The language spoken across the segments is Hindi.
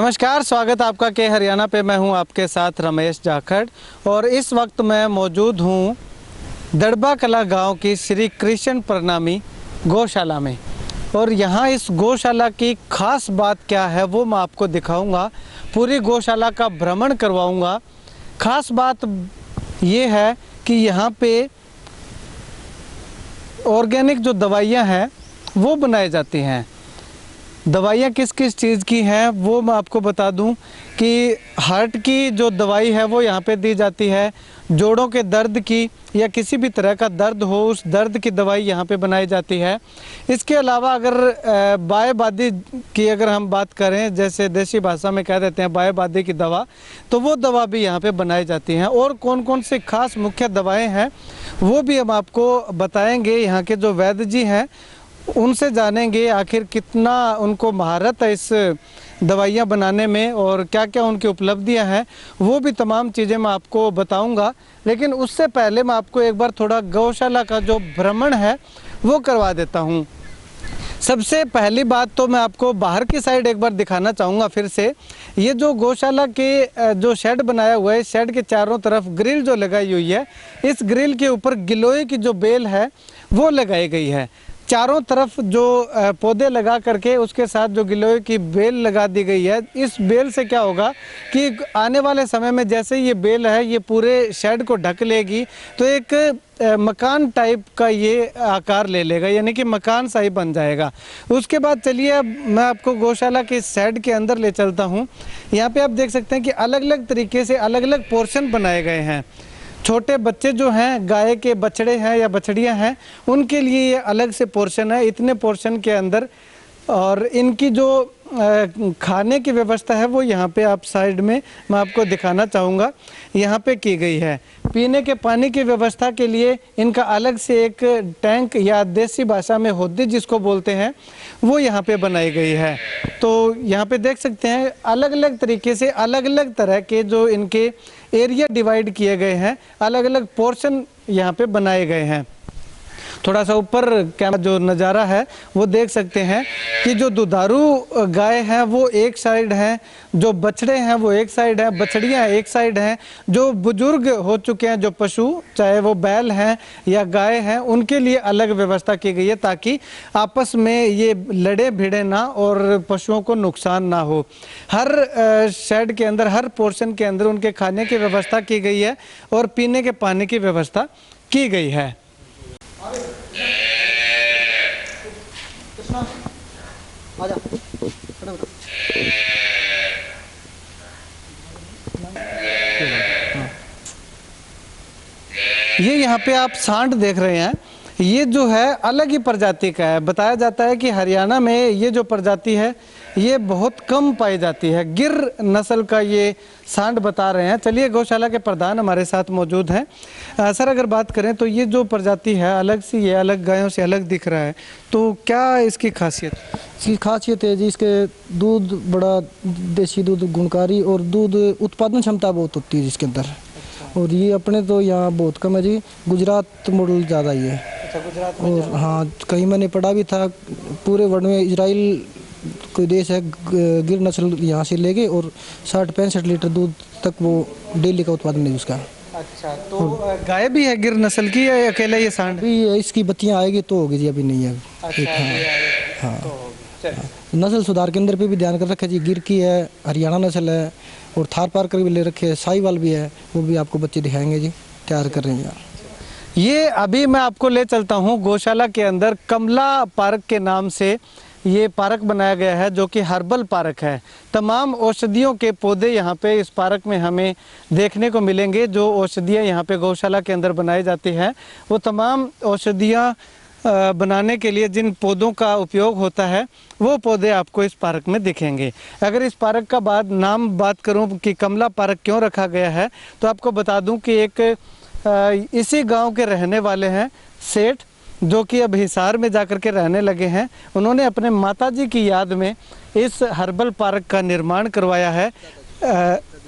नमस्कार, स्वागत आपका के हरियाणा पे। मैं हूं आपके साथ रमेश जाखड़ और इस वक्त मैं मौजूद हूं दड़बा कला गांव की श्री कृष्ण प्रणामी गौशाला में। और यहां इस गौशाला की खास बात क्या है वो मैं आपको दिखाऊंगा, पूरी गौशाला का भ्रमण करवाऊंगा। खास बात ये है कि यहां पे ऑर्गेनिक जो दवाइयाँ हैं वो बनाई जाती हैं। दवाइयाँ किस किस चीज़ की हैं वो मैं आपको बता दूं कि हार्ट की जो दवाई है वो यहाँ पे दी जाती है, जोड़ों के दर्द की या किसी भी तरह का दर्द हो उस दर्द की दवाई यहाँ पे बनाई जाती है। इसके अलावा अगर बाएबादी की अगर हम बात करें, जैसे देसी भाषा में कह देते हैं बाएबादी की दवा, तो वो दवा भी यहाँ पे बनाई जाती हैं। और कौन कौन सी खास मुख्य दवाएँ हैं वो भी हम आपको बताएँगे। यहाँ के जो वैद्य जी हैं उनसे जानेंगे आखिर कितना उनको महारत है इस दवाइयाँ बनाने में और क्या क्या उनकी उपलब्धियाँ हैं, वो भी तमाम चीज़ें मैं आपको बताऊंगा। लेकिन उससे पहले मैं आपको एक बार थोड़ा गौशाला का जो भ्रमण है वो करवा देता हूँ। सबसे पहली बात तो मैं आपको बाहर की साइड एक बार दिखाना चाहूँगा फिर से। ये जो गौशाला के जो शेड बनाया हुआ है, शेड के चारों तरफ ग्रिल जो लगाई हुई है, इस ग्रिल के ऊपर गिलोय की जो बेल है वो लगाई गई है। चारों तरफ जो पौधे लगा करके उसके साथ जो गिलोय की बेल लगा दी गई है। इस बेल से क्या होगा कि आने वाले समय में जैसे ये बेल है ये पूरे शेड को ढक लेगी तो एक मकान टाइप का ये आकार ले लेगा, यानी कि मकान सा ही बन जाएगा। उसके बाद चलिए अब मैं आपको गौशाला के शेड के अंदर ले चलता हूँ। यहाँ पे आप देख सकते हैं कि अलग अलग तरीके से अलग अलग पोर्शन बनाए गए हैं। छोटे बच्चे जो हैं, गाय के बछड़े हैं या बछड़ियां हैं, उनके लिए ये अलग से पोर्शन है, इतने पोर्शन के अंदर। और इनकी जो खाने की व्यवस्था है वो यहाँ पे आप साइड में मैं आपको दिखाना चाहूँगा, यहाँ पे की गई है। पीने के पानी की व्यवस्था के लिए इनका अलग से एक टैंक या देसी भाषा में होद्दी जिसको बोलते हैं वो यहाँ पे बनाई गई है। तो यहाँ पे देख सकते हैं अलग अलग तरीके से अलग अलग तरह के जो इनके एरिया डिवाइड किए गए हैं, अलग अलग पोर्शन यहाँ पे बनाए गए हैं। थोड़ा सा ऊपर कैमरा जो नज़ारा है वो देख सकते हैं कि जो दुधारू गाय हैं वो एक साइड हैं, जो बछड़े हैं वो एक साइड हैं, बछड़ियाँ एक साइड हैं। जो बुजुर्ग हो चुके हैं जो पशु, चाहे वो बैल हैं या गाय हैं, उनके लिए अलग व्यवस्था की गई है ताकि आपस में ये लड़े भिड़े ना और पशुओं को नुकसान ना हो। हर शेड के अंदर, हर पोर्शन के अंदर उनके खाने की व्यवस्था की गई है और पीने के पानी की व्यवस्था की गई है। ये यहाँ पे आप सांड देख रहे हैं, ये जो है अलग ही प्रजाति का है। बताया जाता है कि हरियाणा में ये जो प्रजाति है ये बहुत कम पाई जाती है। गिर नस्ल का ये सांड बता रहे हैं। चलिए, गौशाला के प्रधान हमारे साथ मौजूद हैं। सर, अगर बात करें तो ये जो प्रजाति है अलग सी है, अलग गायों से अलग दिख रहा है, तो क्या इसकी खासियत? इसकी खासियत है जी, इसके दूध बड़ा देसी दूध गुणकारी और दूध उत्पादन क्षमता बहुत होती है जिसके अंदर। और ये अपने तो यहाँ बहुत कम है जी, गुजरात मॉडल ज़्यादा ही है। अच्छा, गुजरात में? और हाँ, कहीं मैंने पढ़ा भी था, पूरे वर्ल्ड में इजराइल कोई देश है, गिर नस्ल यहाँ से लेके और 60-65 लीटर दूध तक वो डेली का उत्पादन है उसका। अच्छा, तो गाय भी है गिर नस्ल की या अकेला ये सांड? अभी इसकी बच्चियाँ आएगी तो होगी जी, अभी नहीं है। अच्छा, हाँ, नस्ल सुधार केंद्र पे भी ध्यान कर रखा है जी। गिर की है, हरियाणा नस्ल है और थार पारकर भी ले रखे है, साहिवाल भी है, वो भी आपको बच्चे दिखाएंगे जी, तैयार कर रहे हैं। ये अभी मैं आपको ले चलता हूँ गौशाला के अंदर। कमला पार्क के नाम से ये पार्क बनाया गया है जो कि हर्बल पार्क है। तमाम औषधियों के पौधे यहाँ पे इस पार्क में हमें देखने को मिलेंगे। जो औषधियाँ यहाँ पे गौशाला के अंदर बनाई जाती हैं वो तमाम औषधियाँ बनाने के लिए जिन पौधों का उपयोग होता है वो पौधे आपको इस पार्क में दिखेंगे। अगर इस पार्क का बात करूं कि कमला पार्क क्यों रखा गया है, तो आपको बता दूं कि एक इसी गांव के रहने वाले हैं सेठ, जो कि अब हिसार में जाकर के रहने लगे हैं। उन्होंने अपने माताजी की याद में इस हर्बल पार्क का निर्माण करवाया है।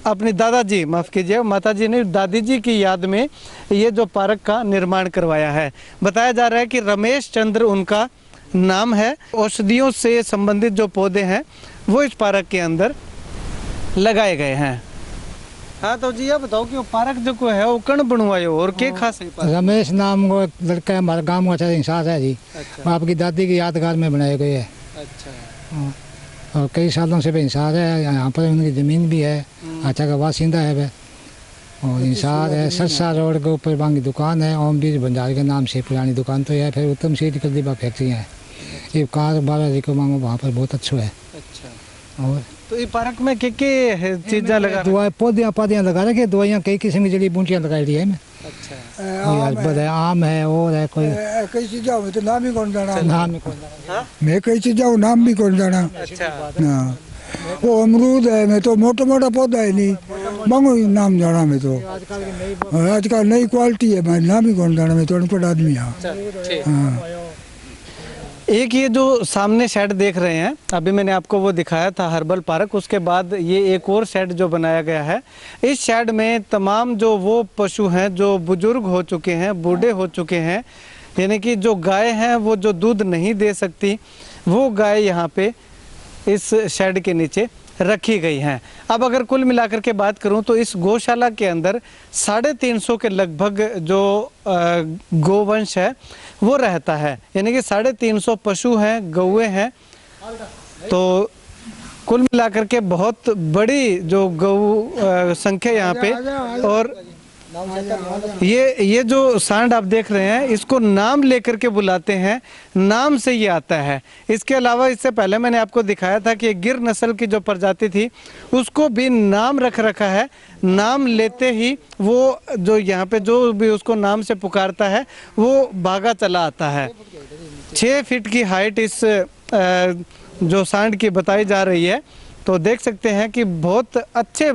अपनी दादाजी, माफ़ कीजिए, माताजी ने दादी जी की याद में ये जो पार्क का निर्माण करवाया है। बताया जा रहा है कि रमेश चंद्र उनका नाम है। औषधियों से संबंधित जो पौधे हैं वो इस पार्क के अंदर लगाए गए हैं। हाँ तो जी, ये बताओ कि वो पार्क जो को है वो कण बनवायो और क्या खास है पार्क? रमेश नाम को लड़का है, हमारे गांव का अच्छा इंसान है जी। अच्छा वो आपकी दादी की यादगार में बनाए गए है। अच्छा। और कई सालों से भी इंसान है, यहाँ पर उनकी ज़मीन भी है, अच्छा का बासिंदा है वह। और इंसान है, सरसा रोड के ऊपर वहाँ की दुकान है, ओम बीज भंडार के नाम से पुरानी दुकान तो है। फिर उत्तम सीट कर दी फैक्ट्री है, ये कार 12 को मांगो वहाँ पर बहुत अच्छो है। अच्छा। और तो ये पार्क में क्या चीज़ें लगा? दवाई पौधियाँ लगा रखे, दवाइयाँ कई किस्म की जड़ी बूटियाँ लगाई दी है मैं। अच्छा। आम है और है कोई कई चीज़ा तो नाम ही कौन जाना, नाम मैं कई चीज़ा नाम भी कौन जाना। अच्छा। हाँ वो अमरूद है, मैं तो मोटा मोटा पौधा है नहीं मांगो नाम जाना। मैं तो आजकल नई क्वालिटी है, मैं नाम ही कौन जाना, मैं तो अनपढ़ आदमी हाँ। हाँ एक ये जो सामने शेड देख रहे हैं, अभी मैंने आपको वो दिखाया था हर्बल पार्क, उसके बाद ये एक और शेड जो बनाया गया है। इस शेड में तमाम जो वो पशु हैं जो बुजुर्ग हो चुके हैं, बूढ़े हो चुके हैं, यानी कि जो गाय हैं वो जो दूध नहीं दे सकती, वो गाय यहाँ पे इस शेड के नीचे रखी गई हैं। अब अगर कुल मिलाकर के बात करूं तो इस गौशाला के अंदर 350 के लगभग जो गोवंश है वो रहता है, यानी कि 350 पशु हैं, गौएं हैं। तो कुल मिलाकर के बहुत बड़ी जो गौ संख्या यहाँ पे। और ये जो सांड आप देख रहे हैं, इसको नाम लेकर के बुलाते हैं, नाम से ये आता है। इसके अलावा इससे पहले मैंने आपको दिखाया था कि गिर नस्ल की जो प्रजाति थी उसको भी नाम रख रखा है। नाम लेते ही वो जो यहाँ पे जो भी उसको नाम से पुकारता है वो भागा चला आता है। 6 फीट की हाइट इस जो सांड की बताई जा रही है। तो देख सकते हैं कि बहुत अच्छे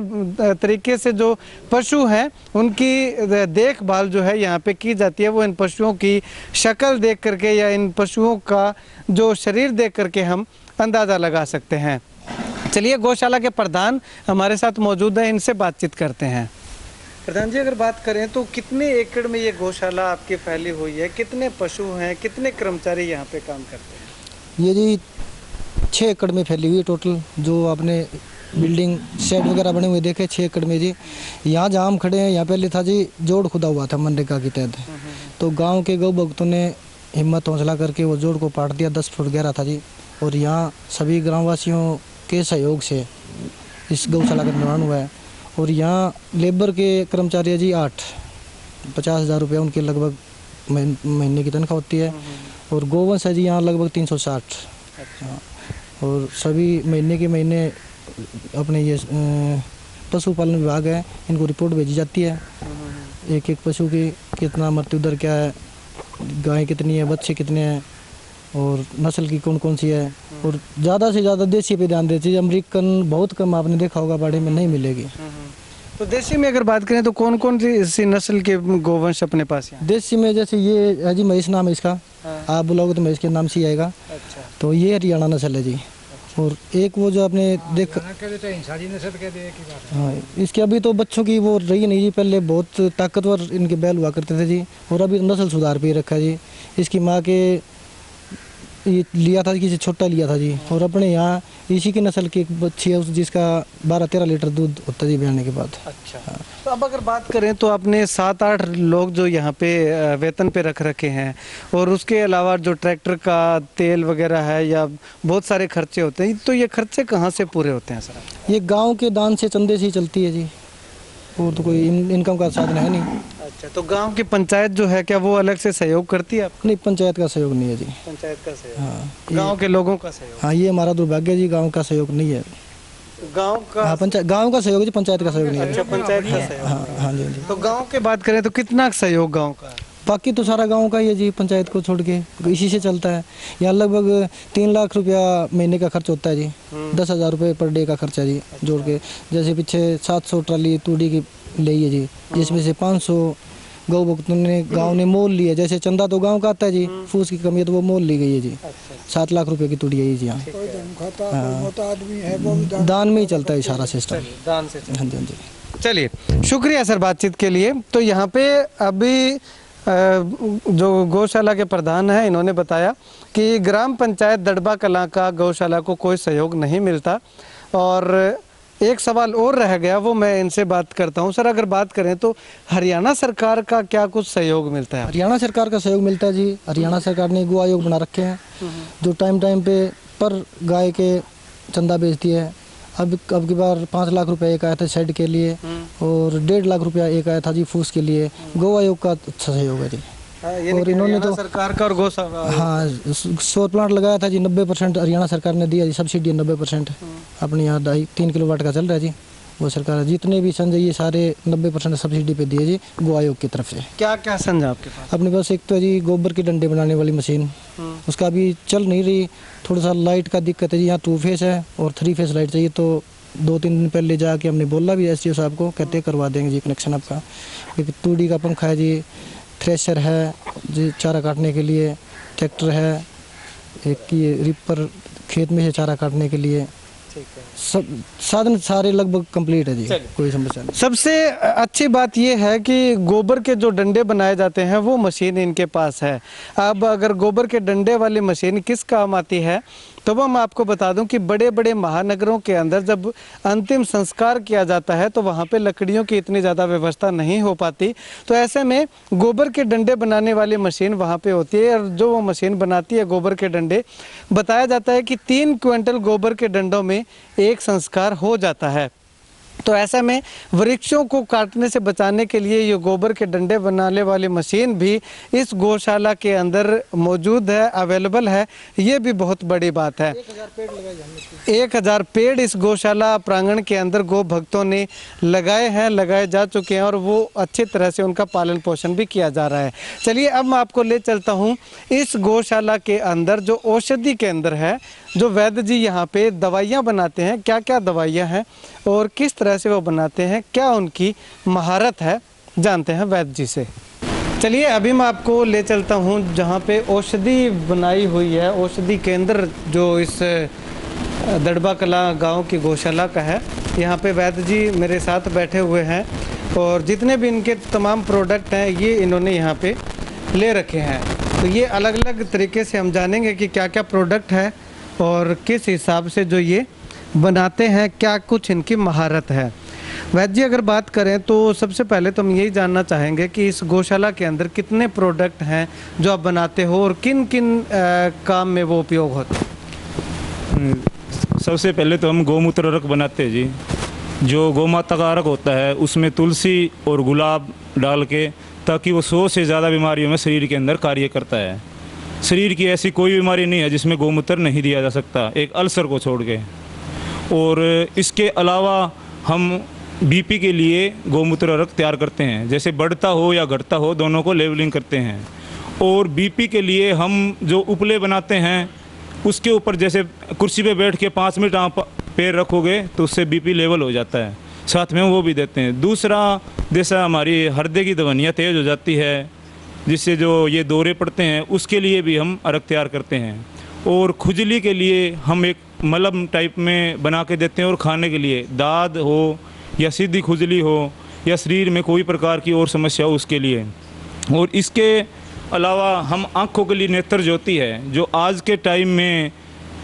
तरीके से जो पशु हैं उनकी देखभाल जो है यहाँ पे की जाती है। वो इन पशुओं की शक्ल देख करके या इन पशुओं का जो शरीर देख करके हम अंदाज़ा लगा सकते हैं। चलिए, गौशाला के प्रधान हमारे साथ मौजूद हैं, इनसे बातचीत करते हैं। प्रधान जी, अगर बात करें तो कितने एकड़ में ये गौशाला आपकी फैली हुई है, कितने पशु हैं, कितने कर्मचारी यहाँ पे काम करते हैं? ये जी 6 एकड़ में फैली हुई है टोटल। जो आपने बिल्डिंग शेड वगैरह बने हुए देखे 6 एकड़ में जी। यहाँ जहाँ हम खड़े हैं यहाँ पहले था जी जोड़ खुदा हुआ था मनरेगा के तहत। तो गांव के गौ भक्तों ने हिम्मत हौसला करके वो जोड़ को पाट दिया, 10 फुट गहरा था जी। और यहाँ सभी ग्रामवासियों के सहयोग से इस गौशाला का निर्माण हुआ है। और यहाँ लेबर के कर्मचारी है जी 8, 50,000 रुपये उनके लगभग महीने की तनख्वाह होती है। और गोवंश है जी यहाँ लगभग 360। और सभी महीने के महीने अपने ये पशुपालन विभाग है, इनको रिपोर्ट भेजी जाती है एक एक पशु की कितना मृत्यु दर क्या है, गाय कितनी है, बच्चे कितने हैं और नस्ल की कौन कौन सी है। और ज़्यादा से ज़्यादा देसी पे ध्यान देती है। अमेरिकन बहुत कम आपने देखा होगा बाड़े में नहीं मिलेगी। तो देसी में अगर बात करें तो कौन कौन सी नस्ल के गोवंश अपने पास हैं? देसी में जैसे ये है जी महेश नाम है इसका। आप बुलाओगे तो महेश के नाम से ही आएगा। अच्छा। तो ये हरियाणा नस्ल है जी। और एक वो जो आपने देख हाँ, इसके अभी तो बच्चों की वो रही नहीं जी। पहले बहुत ताकतवर इनके बैल हुआ करते थे जी। और अभी नस्ल सुधार पे रखा है जी। इसकी माँ के ये लिया था, किसी छोटा लिया था जी। और अपने यहाँ इसी की नस्ल की एक बच्ची है जिसका 12-13 लीटर दूध होता है जी ब्याने के बाद। अच्छा। तो अब अगर बात करें तो आपने 7-8 लोग जो यहाँ पे वेतन पे रख रखे हैं, और उसके अलावा जो ट्रैक्टर का तेल वगैरह है या बहुत सारे खर्चे होते हैं, तो ये खर्चे कहाँ से पूरे होते हैं सर? ये गांव के दान से चंदे से ही चलती है जी। और तो कोई इनकम का साधन है नहीं। अच्छा। तो गांव की पंचायत जो है क्या वो अलग से सहयोग करती है आपको? नहीं, पंचायत का सहयोग नहीं है जी। पंचायत का सहयोग? हाँ, गांव के लोगों का सहयोग? हाँ, ये हमारा दुर्भाग्य जी, गांव का सहयोग नहीं है। गांव का? हाँ, गांव का सहयोग जी, पंचायत का सहयोग नहीं है। अच्छा, पंचायत का सहयोग? हाँ हाँ जी जी। तो गांव की बात करें तो कितना सहयोग गांव का? बाकी तो सारा गांव का ही है जी, पंचायत को छोड़ के इसी से चलता है। यहाँ लगभग 3 लाख रुपया महीने का खर्च होता है जी। 10,000 रुपये पर डे का खर्चा जी जोड़ के। जैसे पीछे 700 ट्राली तूड़ी की ली है जी, जिसमें से 500 गौ भक्तों ने गांव ने मोल लिया। जैसे चंदा तो गांव का आता है जी, फूस की कमी है तो वो मोल ली गई है जी। 7 लाख रुपए की तूड़ी है जी यहाँ। दान में ही चलता है सारा सिस्टम। दान से? हाँ जी हाँ जी। चलिए, शुक्रिया सर बातचीत के लिए। तो यहाँ पे अभी जो गौशाला के प्रधान हैं, इन्होंने बताया कि ग्राम पंचायत दड़बा कलां का गौशाला को कोई सहयोग नहीं मिलता। और एक सवाल और रह गया, वो मैं इनसे बात करता हूँ। सर, अगर बात करें तो हरियाणा सरकार का क्या कुछ सहयोग मिलता है? हरियाणा सरकार का सहयोग मिलता है जी। हरियाणा सरकार ने गो आयोग बना रखे हैं जो टाइम टाइम पे पर गाय के चंदा बेचती है। अब की बार 5 लाख रुपया एक आया था शेड के लिए और 1.5 लाख रुपया एक आया था जी फूस के लिए। गो आयोग का अच्छा सहयोग है जी। और इन्होंने तो सरकार का और हाँ सौर प्लांट लगाया था जी। 90% हरियाणा सरकार ने दिया जी सब्सिडी। 90% अपने यहाँ 3 किलोवाट का चल रहा है जी। वो सरकार जितने भी संजय ये सारे 90% सब्सिडी पे दिए जी गो आयोग की तरफ से। क्या क्या संजय आपके पास? अपने पास एक तो है जी गोबर के डंडे बनाने वाली मशीन, उसका अभी चल नहीं रही। थोड़ा सा लाइट का दिक्कत है जी। यहाँ 2 फेस है और 3 फेस लाइट चाहिए। तो 2-3 दिन पहले जाके हमने बोला भी SDO साहब को, कहते करवा देंगे जी कनेक्शन आपका। एक तूड़ी का पंखा है जी, थ्रेशर है जी चारा काटने के लिए, ट्रैक्टर है, एक ये रिपर खेत में से चारा काटने के लिए। सब साधन सारे लगभग कंप्लीट है जी, कोई समस्या नहीं। सबसे अच्छी बात यह है कि गोबर के जो डंडे बनाए जाते हैं वो मशीन इनके पास है। अब अगर गोबर के डंडे वाली मशीन किस काम आती है तो वो मैं आपको बता दूं कि बड़े बड़े महानगरों के अंदर जब अंतिम संस्कार किया जाता है तो वहाँ पे लकड़ियों की इतनी ज़्यादा व्यवस्था नहीं हो पाती। तो ऐसे में गोबर के डंडे बनाने वाली मशीन वहाँ पे होती है और जो वो मशीन बनाती है गोबर के डंडे, बताया जाता है कि 3 क्विंटल गोबर के डंडों में एक संस्कार हो जाता है। तो ऐसे में वृक्षों को काटने से बचाने के लिए ये गोबर के डंडे बनाने वाली मशीन भी इस गौशाला के अंदर मौजूद है, अवेलेबल है। ये भी बहुत बड़ी बात है। 1000 पेड़ इस गौशाला प्रांगण के अंदर गौ भक्तों ने लगाए जा चुके हैं और वो अच्छी तरह से उनका पालन पोषण भी किया जा रहा है। चलिए अब मैं आपको ले चलता हूँ इस गौशाला के अंदर जो औषधि केंद्र है, जो वैद्य जी यहाँ पे दवाइयाँ बनाते हैं, क्या क्या दवाइयाँ हैं और किस तरह से वो बनाते हैं, क्या उनकी महारत है, जानते हैं वैद्य जी से। चलिए अभी मैं आपको ले चलता हूँ जहाँ पे औषधि बनाई हुई है। औषधि केंद्र जो इस दड़बा कला गांव की गौशाला का है। यहाँ पे वैद्य जी मेरे साथ बैठे हुए हैं और जितने भी इनके तमाम प्रोडक्ट हैं ये इन्होंने यहाँ पे ले रखे हैं। तो ये अलग अलग तरीके से हम जानेंगे कि क्या क्या प्रोडक्ट है और किस हिसाब से जो ये बनाते हैं, क्या कुछ इनकी महारत है। वैद्य जी अगर बात करें तो सबसे पहले तो हम यही जानना चाहेंगे कि इस गौशाला के अंदर कितने प्रोडक्ट हैं जो आप बनाते हो और किन किन काम में वो उपयोग होते हैं? सबसे पहले तो हम गौमूत्र अर्क बनाते हैं जी। जो गौ माता का अर्क होता है उसमें तुलसी और गुलाब डाल के, ताकि वो 100 से ज़्यादा बीमारियों में शरीर के अंदर कार्य करता है। शरीर की ऐसी कोई बीमारी नहीं है जिसमें गौमूत्र नहीं दिया जा सकता, एक अल्सर को छोड़ के। और इसके अलावा हम बीपी के लिए गौमूत्र अर्क तैयार करते हैं। जैसे बढ़ता हो या घटता हो दोनों को लेवलिंग करते हैं। और बीपी के लिए हम जो उपले बनाते हैं उसके ऊपर जैसे कुर्सी पे बैठ के 5 मिनट आप पैर रखोगे तो उससे बीपी लेवल हो जाता है, साथ में वो भी देते हैं। दूसरा, जैसा हमारी हृदय की धमनियाँ तेज़ हो जाती है जिससे जो ये दौरे पड़ते हैं उसके लिए भी हम अर्क तैयार करते हैं। और खुजली के लिए हम एक मलम टाइप में बना के देते हैं। और खाने के लिए दाद हो या सीधी खुजली हो या शरीर में कोई प्रकार की और समस्या हो उसके लिए। और इसके अलावा हम आँखों के लिए नेत्र ज्योति है, जो आज के टाइम में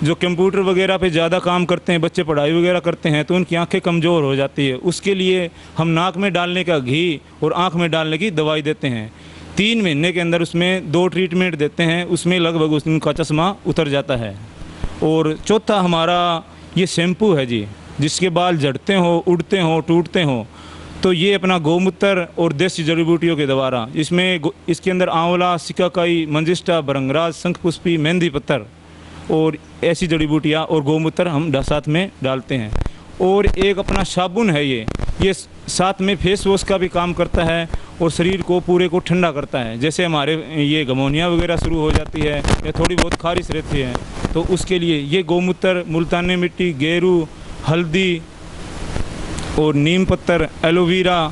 जो कंप्यूटर वगैरह पे ज़्यादा काम करते हैं, बच्चे पढ़ाई वगैरह करते हैं तो उनकी आंखें कमज़ोर हो जाती है। उसके लिए हम नाक में डालने का घी और आँख में डालने की दवाई देते हैं। 3 महीने के अंदर उसमें 2 ट्रीटमेंट देते हैं, उसमें लगभग उनका चश्मा उतर जाता है। और चौथा हमारा ये शैम्पू है जी, जिसके बाल झड़ते हो, उड़ते हो, टूटते हो, तो ये अपना गौमूत्र और देसी जड़ी बूटियों के द्वारा, इसके अंदर आंवला, सिकाकाई, मंजिष्ठा, भृंगराज, शंखपुष्पी, मेहंदी पत्थर और ऐसी जड़ी बूटियाँ और गौमूत्र हम साथ में डालते हैं। और एक अपना साबुन है ये साथ में फेस वॉश का भी काम करता है और शरीर को पूरे को ठंडा करता है। जैसे हमारे ये गमोनिया वगैरह शुरू हो जाती है या थोड़ी बहुत खारिश रहती है तो उसके लिए ये गौमूत्र, मुल्तानी मिट्टी, गेरू, हल्दी और नीम पत्थर, एलोवेरा,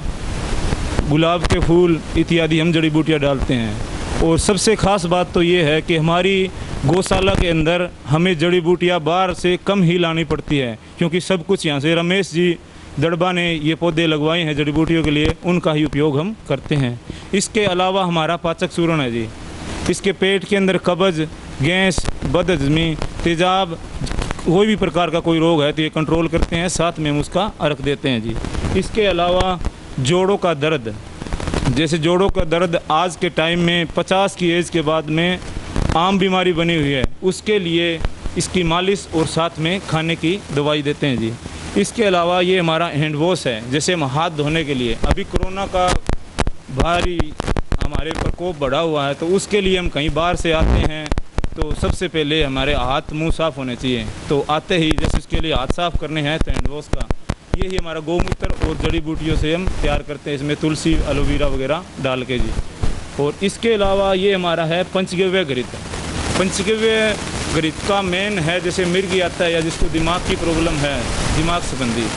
गुलाब के फूल इत्यादि हम जड़ी बूटियाँ डालते हैं। और सबसे ख़ास बात तो ये है कि हमारी गौशाला के अंदर हमें जड़ी बूटियाँ बाहर से कम ही लानी पड़ती है, क्योंकि सब कुछ यहाँ से रमेश जी दड़बा ने ये पौधे लगवाए हैं जड़ी बूटियों के लिए, उनका ही उपयोग हम करते हैं। इसके अलावा हमारा पाचक चूर्ण है जी, इसके पेट के अंदर कब्ज, गैस, बदहजमी, तेजाब, कोई भी प्रकार का कोई रोग है तो ये कंट्रोल करते हैं, साथ में हम उसका अर्क देते हैं जी। इसके अलावा जोड़ों का दर्द, जैसे जोड़ों का दर्द आज के टाइम में 50 की एज के बाद में आम बीमारी बनी हुई है, उसके लिए इसकी मालिश और साथ में खाने की दवाई देते हैं जी। इसके अलावा ये हमारा हैंड वॉश है, जैसे हम हाथ धोने के लिए, अभी कोरोना का भारी हमारे प्रकोप बढ़ा हुआ है, तो उसके लिए हम कहीं बाहर से आते हैं तो सबसे पहले हमारे हाथ मुंह साफ़ होने चाहिए। तो आते ही जैसे उसके लिए हाथ साफ़ करने हैं तो हैंड वॉश का यही हमारा गौमूत्र और जड़ी बूटियों से हम तैयार करते हैं, इसमें तुलसी एलोवेरा वगैरह डाल के जी। और इसके अलावा ये हमारा है पंचगव्य घृत। पंचगव्य घृत का मेन है, जैसे मिर्गी आता है या जिसको दिमाग की प्रॉब्लम है, दिमाग संबंधी,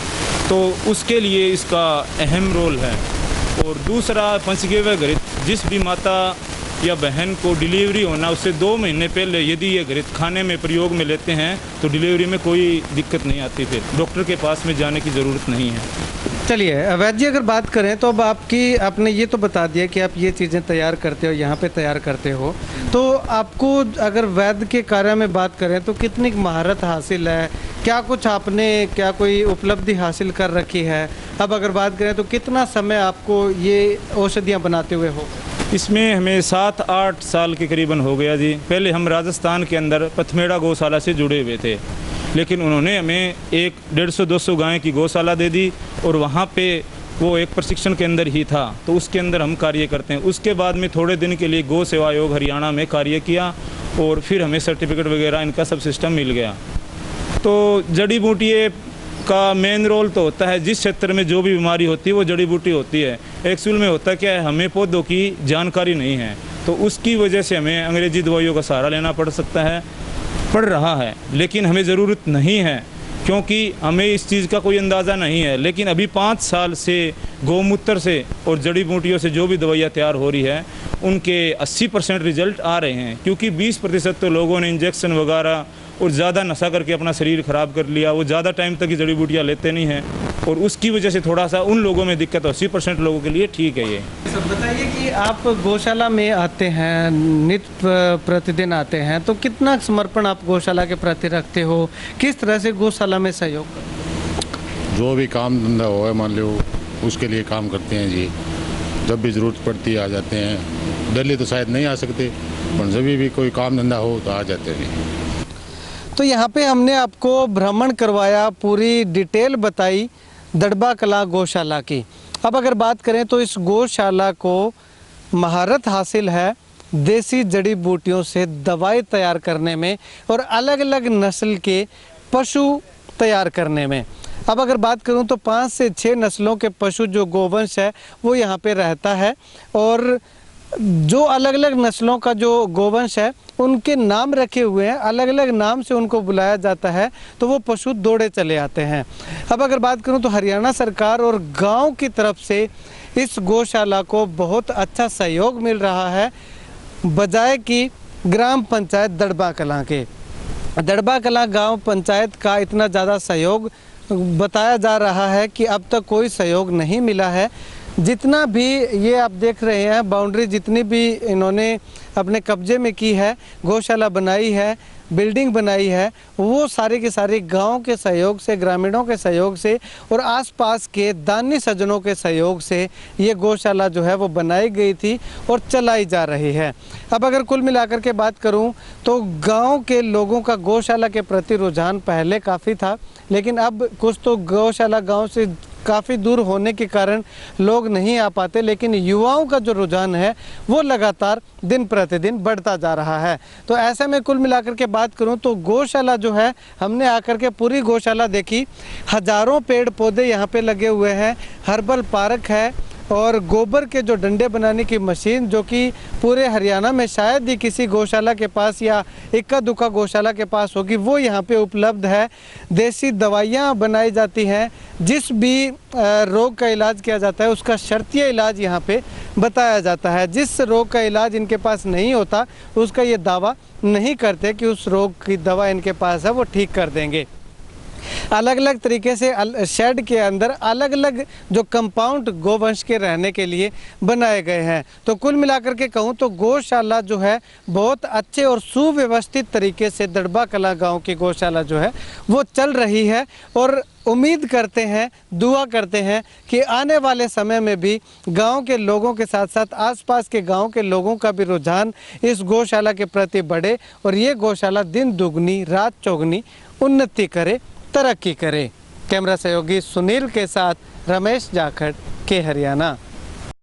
तो उसके लिए इसका अहम रोल है। और दूसरा पंचगव्य घृत जिस भी माता या बहन को डिलीवरी होना उससे 2 महीने पहले यदि ये घृत खाने में प्रयोग में लेते हैं तो डिलीवरी में कोई दिक्कत नहीं आती, फिर डॉक्टर के पास में जाने की ज़रूरत नहीं है। चलिए अवैध जी, अगर बात करें तो अब आपने ये तो बता दिया कि आप ये चीज़ें तैयार करते हो, यहाँ पे तैयार करते हो, तो आपको अगर वैद्य के कार्य में बात करें तो कितनी महारत हासिल है, क्या कोई उपलब्धि हासिल कर रखी है? अब अगर बात करें तो कितना समय आपको ये औषधियाँ बनाते हुए हो? इसमें हमें 7-8 साल के करीबन हो गया जी। पहले हम राजस्थान के अंदर पथमेड़ा गौशाला से जुड़े हुए थे, लेकिन उन्होंने हमें 150-200 गायें की गौशाला दे दी और वहाँ पे वो एक प्रशिक्षण के अंदर ही था, तो उसके अंदर हम कार्य करते हैं। उसके बाद में थोड़े दिन के लिए गौ सेवा आयोग हरियाणा में कार्य किया और फिर हमें सर्टिफिकेट वगैरह इनका सब सिस्टम मिल गया। तो जड़ी बूटियों का मेन रोल तो होता है, जिस क्षेत्र में जो भी बीमारी होती है वो जड़ी बूटी होती है। एक्चुअल में होता क्या है, हमें पौधों की जानकारी नहीं है, तो उसकी वजह से हमें अंग्रेजी दवाइयों का सहारा लेना पड़ रहा है, लेकिन हमें ज़रूरत नहीं है क्योंकि हमें इस चीज़ का कोई अंदाज़ा नहीं है। लेकिन अभी 5 साल से गौमूत्र से और जड़ी बूटियों से जो भी दवाइयाँ तैयार हो रही है उनके 80% रिजल्ट आ रहे हैं, क्योंकि 20% तो लोगों ने इंजेक्शन वगैरह और ज़्यादा नशा करके अपना शरीर ख़राब कर लिया, वो ज़्यादा टाइम तक ही जड़ी बूटियाँ लेते नहीं हैं और उसकी वजह से थोड़ा सा उन लोगों में दिक्कत है। 80% लोगों के लिए ठीक है ये। बताइए कि आप गौशाला में आते हैं, नित्य प्रतिदिन आते हैं, तो कितना समर्पण आप गौशाला के प्रति रखते हो? किस तरह से गौशाला में सहयोग करते? जो भी काम धंधा हो मान लो उसके लिए काम करते हैं जी। जब भी ज़रूरत पड़ती है आ जाते हैं। दिल्ली तो शायद नहीं आ सकते, पर जब भी कोई काम धंधा हो तो आ जाते हैं। तो यहाँ पे हमने आपको भ्रमण करवाया, पूरी डिटेल बताई दड़बा कला गौशाला की। अब अगर बात करें तो इस गौशाला को महारत हासिल है देसी जड़ी बूटियों से दवाई तैयार करने में और अलग अलग नस्ल के पशु तैयार करने में। अब अगर बात करूं तो 5 से 6 नस्लों के पशु जो गोवंश है वो यहाँ पे रहता है और जो अलग अलग नस्लों का जो गोवंश है उनके नाम रखे हुए हैं, अलग अलग नाम से उनको बुलाया जाता है, तो वो पशु दौड़े चले आते हैं। अब अगर बात करूं तो हरियाणा सरकार और गांव की तरफ से इस गौशाला को बहुत अच्छा सहयोग मिल रहा है, बजाय कि ग्राम पंचायत दड़बा कलां के। दड़बा कलां गांव पंचायत का इतना ज़्यादा सहयोग बताया जा रहा है कि अब तक कोई सहयोग नहीं मिला है। जितना भी ये आप देख रहे हैं बाउंड्री जितनी भी इन्होंने अपने कब्जे में की है, गौशाला बनाई है, बिल्डिंग बनाई है, वो सारे के सारे गांव के सहयोग से, ग्रामीणों के सहयोग से और आसपास के दानी सज्जनों के सहयोग से ये गौशाला जो है वो बनाई गई थी और चलाई जा रही है। अब अगर कुल मिलाकर के बात करूं तो गांव के लोगों का गौशाला के प्रति रुझान पहले काफ़ी था, लेकिन अब कुछ तो गौशाला गांव से काफ़ी दूर होने के कारण लोग नहीं आ पाते, लेकिन युवाओं का जो रुझान है वो लगातार दिन प्रतिदिन बढ़ता जा रहा है। तो ऐसे में कुल मिलाकर के बात करूं तो गौशाला जो है, हमने आकर के पूरी गौशाला देखी, हज़ारों पेड़ पौधे यहाँ पे लगे हुए हैं, हर्बल पार्क है और गोबर के जो डंडे बनाने की मशीन जो कि पूरे हरियाणा में शायद ही किसी गौशाला के पास या इक्का दुक्का गौशाला के पास होगी, वो यहाँ पे उपलब्ध है। देसी दवाइयाँ बनाई जाती हैं, जिस भी रोग का इलाज किया जाता है उसका शर्तीय इलाज यहाँ पे बताया जाता है। जिस रोग का इलाज इनके पास नहीं होता उसका ये दावा नहीं करते कि उस रोग की दवा इनके पास है वो ठीक कर देंगे। अलग अलग तरीके से शेड के अंदर अलग अलग जो कंपाउंड गोवंश के रहने के लिए बनाए गए हैं। तो कुल मिलाकर के कहूँ तो गौशाला जो है बहुत अच्छे और सुव्यवस्थित तरीके से दड़बा कला गांव की गौशाला जो है वो चल रही है। और उम्मीद करते हैं, दुआ करते हैं कि आने वाले समय में भी गांव के लोगों के साथ साथ आसपास के गांव के लोगों का भी रुझान इस गौशाला के प्रति बढ़े और ये गौशाला दिन दुगनी रात चौगनी उन्नति करे, तरक्की करे। कैमरा सहयोगी सुनील के साथ रमेश जाखड़ के हरियाणा।